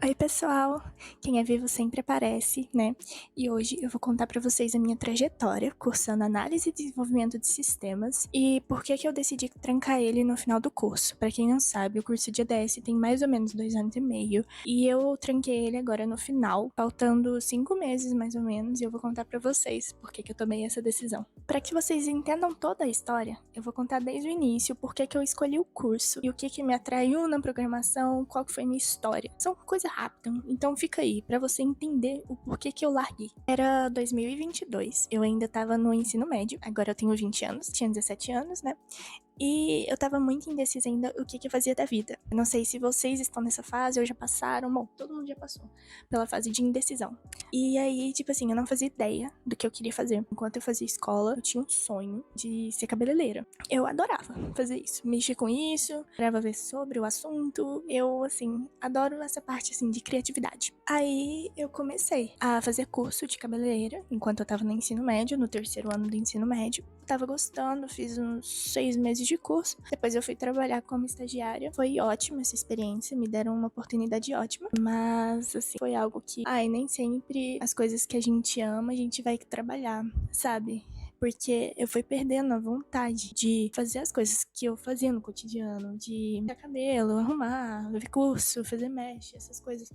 Oi, pessoal! Quem é vivo sempre aparece, né? E hoje eu vou contar pra vocês a minha trajetória cursando análise e desenvolvimento de sistemas e por que que eu decidi trancar ele no final do curso. Pra quem não sabe, o curso de ADS tem mais ou menos 2 anos e meio e eu tranquei ele agora no final, faltando 5 meses mais ou menos, e eu vou contar pra vocês por que que eu tomei essa decisão. Pra que vocês entendam toda a história, eu vou contar desde o início por que que eu escolhi o curso e o que que me atraiu na programação, qual que foi minha história. São coisa rápida, então fica aí pra você entender o porquê que eu larguei. Era 2022, eu ainda tava no ensino médio, agora eu tenho 20 anos, tinha 17 anos, né? E eu tava muito indecisa ainda o que eu fazia da vida. Eu não sei se vocês estão nessa fase ou já passaram. Bom, todo mundo já passou pela fase de indecisão. E aí, tipo assim, eu não fazia ideia do que eu queria fazer. Enquanto eu fazia escola, eu tinha um sonho de ser cabeleireira. Eu adorava fazer isso, mexer com isso, adorava ver sobre o assunto. Eu, assim, adoro essa parte, assim, de criatividade. Aí eu comecei a fazer curso de cabeleireira enquanto eu tava no ensino médio, no terceiro ano do ensino médio. Tava gostando, fiz uns 6 meses de curso. Depois eu fui trabalhar como estagiária. Foi ótima essa experiência, me deram uma oportunidade ótima. Mas, assim, foi algo que, nem sempre as coisas que a gente ama, a gente vai trabalhar, sabe? Porque eu fui perdendo a vontade de fazer as coisas que eu fazia no cotidiano, de pintar cabelo, arrumar, ver curso, fazer mesh, essas coisas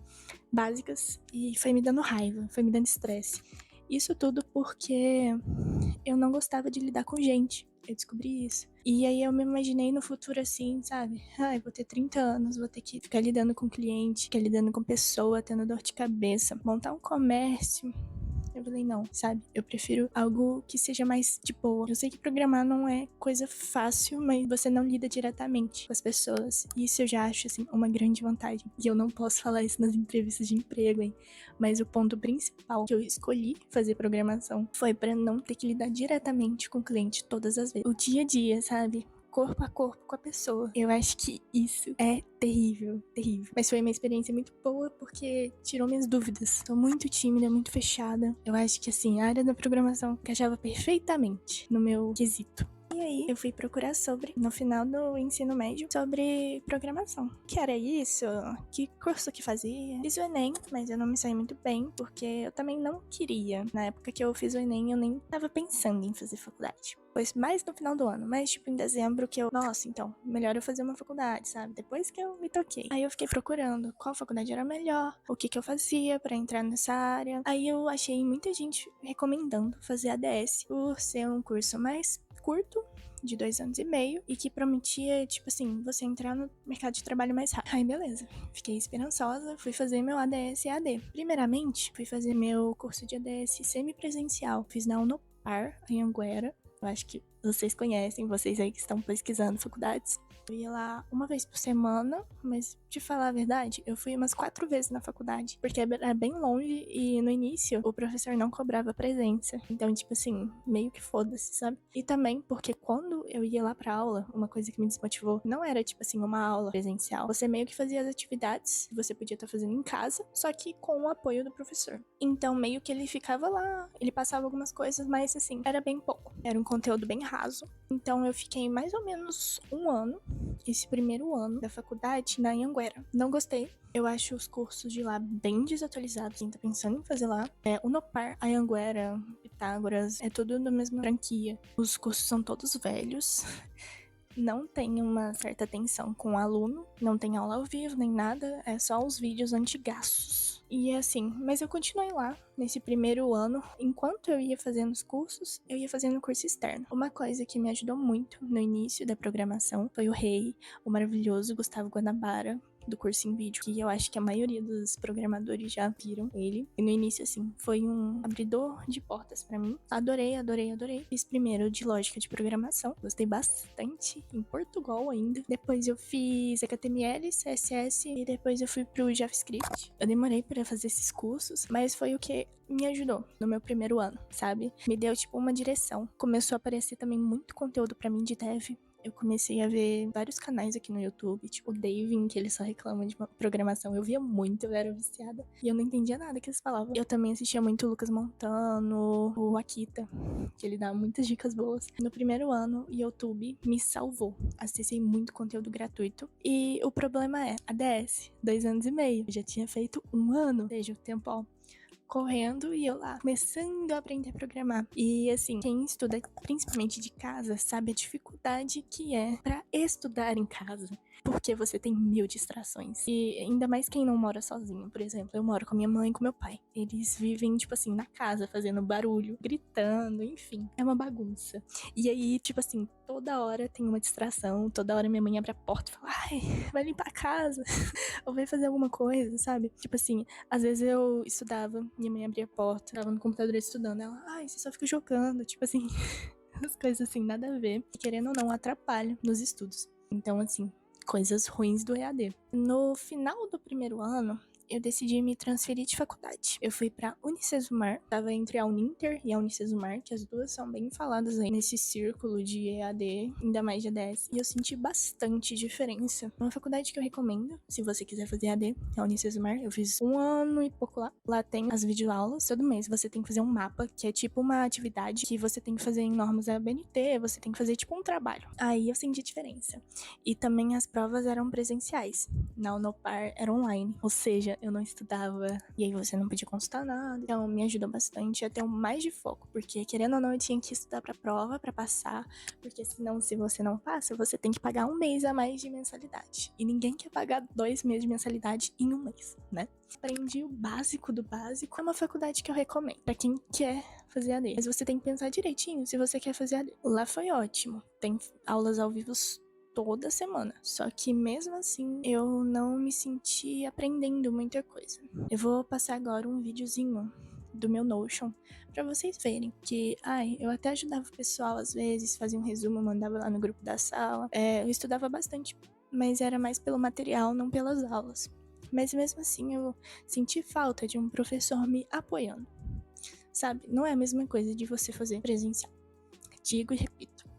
básicas. E foi me dando raiva, foi me dando estresse. Isso tudo porque eu não gostava de lidar com gente. Eu descobri isso. E aí eu me imaginei no futuro assim, sabe? Ai, vou ter 30 anos, vou ter que ficar lidando com cliente, ficar lidando com pessoa, tendo dor de cabeça, montar um comércio. Eu falei, não, sabe? Eu prefiro algo que seja mais de boa. Eu sei que programar não é coisa fácil, mas você não lida diretamente com as pessoas. E isso eu já acho, assim, uma grande vantagem. E eu não posso falar isso nas entrevistas de emprego, hein? Mas o ponto principal que eu escolhi fazer programação foi pra não ter que lidar diretamente com o cliente todas as vezes. O dia a dia, sabe? Corpo a corpo com a pessoa. Eu acho que isso é terrível, terrível. Mas foi uma experiência muito boa porque tirou minhas dúvidas. Tô muito tímida, muito fechada. Eu acho que, assim, a área da programação encaixava perfeitamente no meu quesito. E aí, eu fui procurar no final do ensino médio, sobre programação. Que era isso? Que curso que fazia? Fiz o Enem, mas eu não me saí muito bem, porque eu também não queria. Na época que eu fiz o Enem, eu nem tava pensando em fazer faculdade. Pois mais no final do ano, mas tipo em dezembro que nossa, então, melhor eu fazer uma faculdade, sabe? Depois que eu me toquei. Aí eu fiquei procurando qual faculdade era melhor, o que eu fazia pra entrar nessa área. Aí eu achei muita gente recomendando fazer ADS por ser um curso mais curto, de 2 anos e meio, e que prometia, tipo assim, você entrar no mercado de trabalho mais rápido. Aí beleza, fiquei esperançosa, fui fazer meu ADS EAD. Primeiramente, fui fazer meu curso de ADS semipresencial. Fiz na Unopar, em Anguera. Eu acho que vocês conhecem, vocês aí que estão pesquisando faculdades. Eu ia lá uma vez por semana, mas de falar a verdade, eu fui umas 4 vezes na faculdade, porque era bem longe e no início o professor não cobrava presença. Então, tipo assim, meio que foda-se, sabe? E também porque quando eu ia lá pra aula, uma coisa que me desmotivou, não era tipo assim uma aula presencial. Você meio que fazia as atividades que você podia estar fazendo em casa, só que com o apoio do professor. Então, meio que ele ficava lá, ele passava algumas coisas, mas assim, era bem pouco. Era um conteúdo bem raso. Então, eu fiquei mais ou menos um ano, esse primeiro ano da faculdade, na Anhanguera. Não gostei. Eu acho os cursos de lá bem desatualizados. Quem tá pensando em fazer lá o Nopar, Anhanguera, Pitágoras, é tudo da mesma franquia. Os cursos são todos velhos. Não tem uma certa atenção com o aluno, não tem aula ao vivo nem nada, é só os vídeos antigaços. E assim, mas eu continuei lá nesse primeiro ano, enquanto eu ia fazendo os cursos, eu ia fazendo curso externo. Uma coisa que me ajudou muito no início da programação foi o rei, o maravilhoso Gustavo Guanabara, do curso em vídeo, que eu acho que a maioria dos programadores já viram ele. E no início, assim, foi um abridor de portas pra mim. Adorei, adorei, adorei. Fiz primeiro de lógica de programação, gostei bastante, em Portugal ainda. Depois eu fiz HTML, CSS e depois eu fui pro JavaScript. Eu demorei pra fazer esses cursos, mas foi o que me ajudou no meu primeiro ano, sabe? Me deu, tipo, uma direção. Começou a aparecer também muito conteúdo pra mim de dev. eu comecei a ver vários canais aqui no YouTube, tipo o Davin, que ele só reclama de programação. Eu via muito, eu era viciada. E eu não entendia nada que eles falavam. Eu também assistia muito o Lucas Montano, o Akita, que ele dá muitas dicas boas. No primeiro ano, o YouTube me salvou. Acessei muito conteúdo gratuito. E o problema é, a DS, 2 anos e meio. Eu já tinha feito 1 ano, ou seja, o tempo, ó, correndo e eu lá, começando a aprender a programar. E assim, quem estuda principalmente de casa sabe a dificuldade que é pra estudar em casa. Porque você tem 1000 distrações. E ainda mais quem não mora sozinho. Por exemplo, eu moro com minha mãe e com meu pai. Eles vivem, tipo assim, na casa, fazendo barulho, gritando, enfim. É uma bagunça. E aí, tipo assim, toda hora tem uma distração. Toda hora minha mãe abre a porta e fala, ai, vai limpar a casa. Ou vai fazer alguma coisa, sabe? Tipo assim, às vezes eu estudava, minha mãe abria a porta, tava no computador estudando. Ela, ai, você só fica jogando. Tipo assim, as coisas assim, nada a ver. E querendo ou não, atrapalha nos estudos. Então, assim, coisas ruins do EAD. No final do primeiro ano, eu decidi me transferir de faculdade. Eu fui pra Unicesumar, tava entre a Uninter e a Unicesumar, que as duas são bem faladas aí nesse círculo de EAD, ainda mais de ADS. E eu senti bastante diferença. Uma faculdade que eu recomendo, se você quiser fazer EAD, é a Unicesumar. Eu fiz 1 ano e pouco lá. Lá tem as videoaulas. Todo mês você tem que fazer um mapa, que é tipo uma atividade que você tem que fazer em normas ABNT, você tem que fazer tipo um trabalho. Aí eu senti diferença. E também as provas eram presenciais. Na Unopar era online. Ou seja, eu não estudava. E aí você não podia consultar nada. Então me ajudou bastante a ter mais de foco. Porque querendo ou não, eu tinha que estudar pra prova, pra passar. Porque senão, se você não passa, você tem que pagar 1 mês a mais de mensalidade. E ninguém quer pagar 2 meses de mensalidade em 1 mês, né? Aprendi o básico do básico. É uma faculdade que eu recomendo pra quem quer fazer AD. Mas você tem que pensar direitinho se você quer fazer AD. Lá foi ótimo. Tem aulas ao vivo toda semana. Só que mesmo assim, eu não me senti aprendendo muita coisa. Eu vou passar agora um videozinho do meu Notion pra vocês verem que, eu até ajudava o pessoal às vezes, fazia um resumo, mandava lá no grupo da sala. Eu estudava bastante, mas era mais pelo material, não pelas aulas. Mas mesmo assim, eu senti falta de um professor me apoiando. Sabe? Não é a mesma coisa de você fazer presencial. Digo e repito.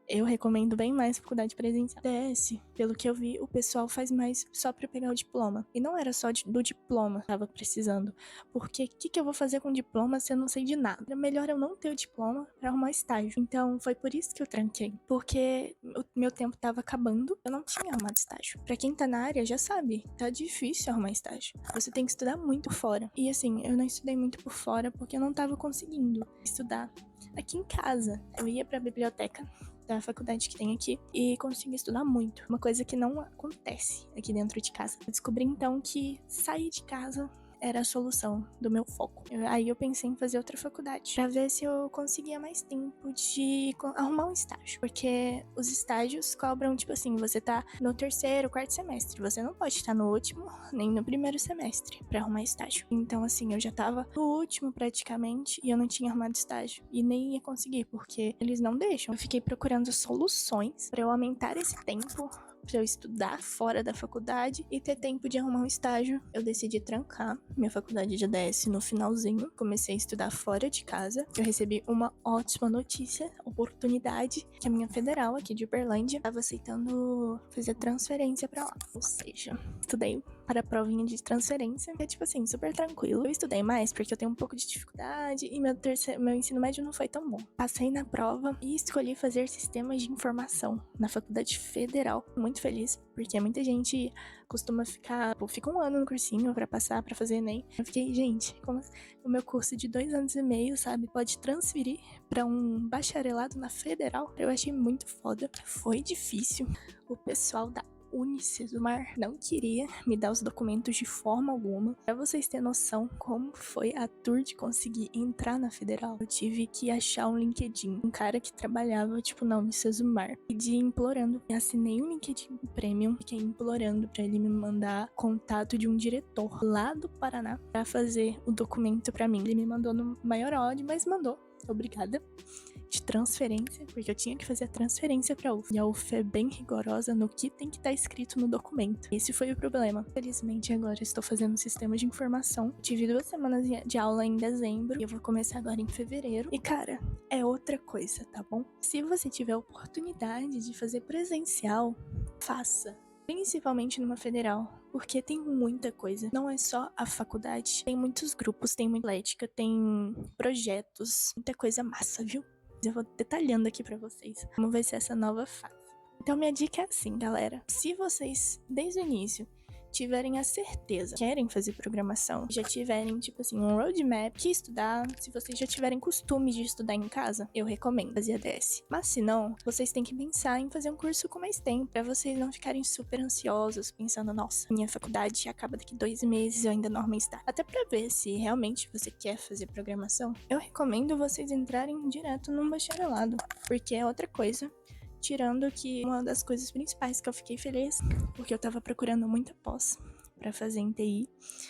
Eu recomendo bem mais faculdade presencial. DS, pelo que eu vi, o pessoal faz mais só pra pegar o diploma. E não era só do diploma que tava precisando. Porque o que eu vou fazer com diploma se eu não sei de nada? Era melhor eu não ter o diploma pra arrumar estágio. Então foi por isso que eu tranquei. Porque o meu tempo tava acabando, eu não tinha arrumado estágio. Pra quem tá na área já sabe, tá difícil arrumar estágio. Você tem que estudar muito por fora. E assim, eu não estudei muito por fora porque eu não tava conseguindo estudar aqui em casa. Eu ia pra biblioteca da faculdade que tem aqui e consegui estudar muito. Uma coisa que não acontece aqui dentro de casa. Eu descobri então que sair de casa era a solução do meu foco. Aí eu pensei em fazer outra faculdade pra ver se eu conseguia mais tempo de arrumar um estágio. Porque os estágios cobram, tipo assim, você tá no 3º, 4º semestre. Você não pode estar no último, nem no 1º semestre pra arrumar estágio. Então, assim, eu já tava no último praticamente e eu não tinha arrumado estágio. E nem ia conseguir, porque eles não deixam. Eu fiquei procurando soluções pra eu aumentar esse tempo, pra eu estudar fora da faculdade e ter tempo de arrumar um estágio. Eu decidi trancar minha faculdade de ADS no finalzinho. Comecei a estudar fora de casa. Eu recebi uma ótima notícia, oportunidade, que a minha federal aqui de Uberlândia estava aceitando fazer transferência pra lá. Ou seja, estudei para a provinha de transferência, que é tipo assim, super tranquilo. Eu estudei mais porque eu tenho um pouco de dificuldade e meu ensino médio não foi tão bom. Passei na prova e escolhi fazer sistemas de informação na faculdade federal. Muito feliz, porque muita gente costuma fica 1 ano no cursinho pra passar, pra fazer ENEM. Eu fiquei, gente, como o meu curso de 2 anos e meio, sabe, pode transferir pra um bacharelado na federal? Eu achei muito foda. Foi difícil. O pessoal da Unicesumar não queria me dar os documentos de forma alguma. Pra vocês terem noção como foi a tour de conseguir entrar na federal, eu tive que achar um LinkedIn, um cara que trabalhava, tipo, na Unicesumar, pedi implorando. Eu assinei um LinkedIn Premium, fiquei implorando pra ele me mandar contato de um diretor lá do Paraná pra fazer o documento pra mim. Ele me mandou no maior ódio, mas mandou. Obrigada. de transferência, porque eu tinha que fazer a transferência pra UF. E a UF é bem rigorosa no que tem que estar escrito no documento. Esse foi o problema. Felizmente, agora estou fazendo um sistema de informação. Eu tive 2 semanas de aula em dezembro, e eu vou começar agora em fevereiro. E, cara, é outra coisa, tá bom? Se você tiver a oportunidade de fazer presencial, faça. Principalmente numa federal, porque tem muita coisa. Não é só a faculdade. Tem muitos grupos, tem muita atlética, tem projetos, muita coisa massa, viu? Eu vou detalhando aqui pra vocês como vai ser essa nova fase. Então minha dica é assim, galera. Se vocês, desde o início, tiverem a certeza, querem fazer programação, já tiverem, tipo assim, um roadmap que estudar, se vocês já tiverem costume de estudar em casa, eu recomendo fazer ADS. Mas se não, vocês têm que pensar em fazer um curso com mais tempo, pra vocês não ficarem super ansiosos, pensando, nossa, minha faculdade acaba daqui 2 meses, eu ainda norma está. Até pra ver se realmente você quer fazer programação, eu recomendo vocês entrarem direto num bacharelado, porque é outra coisa. Tirando que uma das coisas principais que eu fiquei feliz, porque eu tava procurando muita pós pra fazer em TI,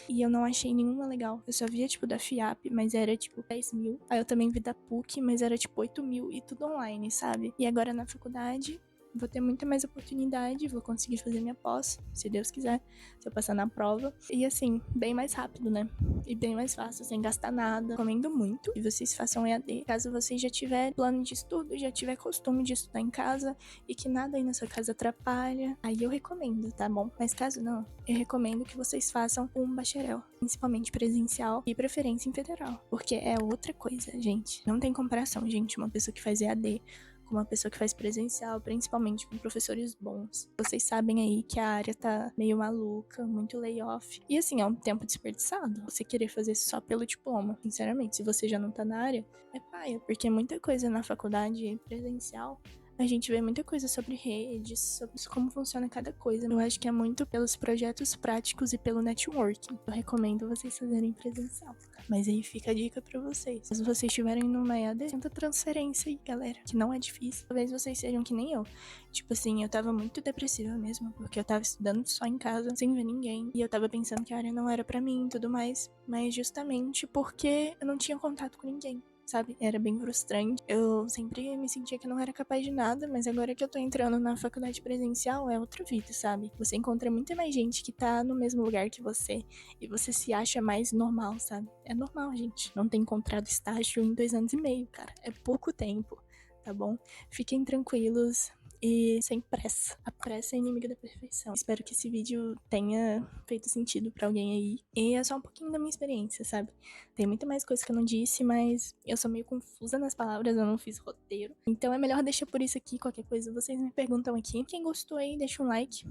e eu não achei nenhuma legal. Eu só via, tipo, da FIAP, mas era, tipo, 10 mil. Aí eu também vi da PUC, mas era, tipo, 8 mil e tudo online, sabe? E agora na faculdade, vou ter muita mais oportunidade, vou conseguir fazer minha pós, se Deus quiser, se eu passar na prova. E assim, bem mais rápido, né? E bem mais fácil, sem gastar nada. Recomendo muito que vocês façam EAD. Caso você já tiver plano de estudo, já tiver costume de estudar em casa e que nada aí na sua casa atrapalha, aí eu recomendo, tá bom? Mas caso não, eu recomendo que vocês façam um bacharel, principalmente presencial e preferência em federal, porque é outra coisa, gente. Não tem comparação, gente, uma pessoa que faz EAD com uma pessoa que faz presencial, principalmente com professores bons. Vocês sabem aí que a área tá meio maluca, muito layoff. E assim, é um tempo desperdiçado. Você querer fazer só pelo diploma. Sinceramente, se você já não tá na área, é paia. Porque muita coisa na faculdade presencial, a gente vê muita coisa sobre redes, sobre como funciona cada coisa. Eu acho que é muito pelos projetos práticos e pelo networking. Eu recomendo vocês fazerem presencial. Mas aí fica a dica pra vocês. Se vocês estiverem numa EAD, tenta transferência aí, galera. Que não é difícil. Talvez vocês sejam que nem eu. Tipo assim, eu tava muito depressiva mesmo. Porque eu tava estudando só em casa, sem ver ninguém. E eu tava pensando que a área não era pra mim e tudo mais. Mas justamente porque eu não tinha contato com ninguém. Sabe? Era bem frustrante. Eu sempre me sentia que eu não era capaz de nada, mas agora que eu tô entrando na faculdade presencial, é outra vida, sabe? Você encontra muita mais gente que tá no mesmo lugar que você e você se acha mais normal, sabe? É normal, gente. Não ter encontrado estágio em 2 anos e meio, cara. É pouco tempo, tá bom? Fiquem tranquilos. E sem pressa. A pressa é inimiga da perfeição. Espero que esse vídeo tenha feito sentido pra alguém aí. E é só um pouquinho da minha experiência, sabe? Tem muito mais coisa que eu não disse, mas eu sou meio confusa nas palavras, eu não fiz roteiro. Então é melhor deixar por isso aqui, qualquer coisa vocês me perguntam aqui. Quem gostou aí, deixa um like,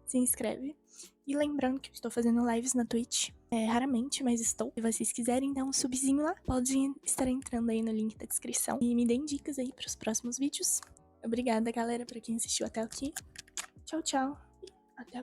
se inscreve. E lembrando que eu estou fazendo lives na Twitch. Raramente, mas estou. Se vocês quiserem dar um subzinho lá, podem estar entrando aí no link da descrição. E me deem dicas aí pros próximos vídeos. Obrigada, galera, pra quem assistiu até aqui. Tchau, tchau. E até a próxima.